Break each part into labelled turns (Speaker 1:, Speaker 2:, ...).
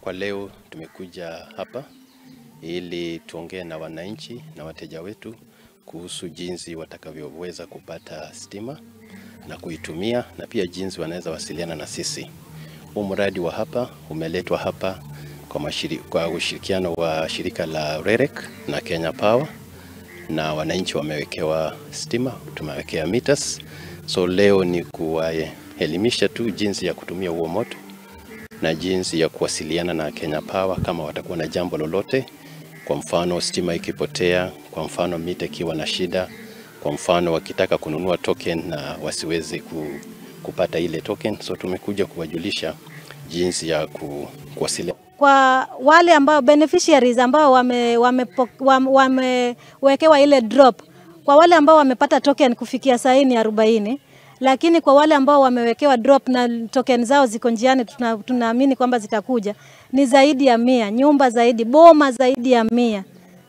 Speaker 1: Kwa leo tumekuja hapa ili tuongee na wananchi na wateja wetu kuhusu jinsi watakavyoweza kupata stima na kuitumia, na pia jinsi wanaweza wasiliana na sisi. Huu mradi wa hapa umeletwa hapa kwa ushirikiano wa shirika la REREC na Kenya Power, na wananchi wamewekewa stima, tumewekea meters. So leo ni kuwaelimisha tu jinsi ya kutumia huo moto na jinsi ya kuwasiliana na Kenya Power kama watakuwa na jambo lolote. Kwa mfano stima ikipotea, kwa mfano mita ikiwa na shida, kwa mfano wakitaka kununua token na wasiweze kupata ile token. So tumekuja kuwajulisha jinsi ya kuwasiliana.
Speaker 2: Kwa wale ambao beneficiaries ambao wamewekewa ile drop, kwa wale ambao wamepata token kufikia saa hii ni 40, lakini kwa wale ambao wamewekewa drop na token zao ziko njiani, tunaamini kwamba zitakuja, ni zaidi ya 100, nyumba zaidi, boma zaidi ya 100.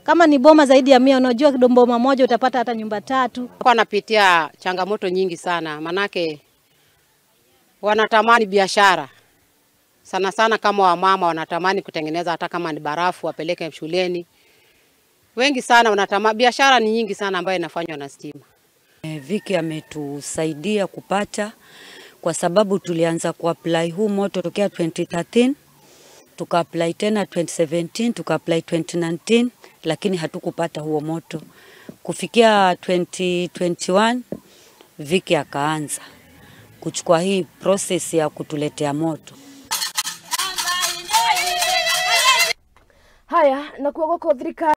Speaker 2: Kama ni boma zaidi ya 100, unajua boma moja utapata hata nyumba 3.
Speaker 3: Kwa napitia changamoto nyingi sana, manake wanatamani biashara. Sana sana kama wamama wanatamani kutengeneza hata kama ni barafu wapeleke shuleni. Wengi sana wanatamani, biashara ni nyingi sana ambayo inafanywa na stima.
Speaker 4: Viki ametusaidia kupata, kwa sababu tulianza kuapply huu moto tokea 2013, tukaapply tena 2017, tukaapply 2019, lakini hatukupata huo moto. Kufikia 2021 Viki akaanza kuchukua hii process ya kutuletea moto.
Speaker 5: Haya, na kuogoka thirikari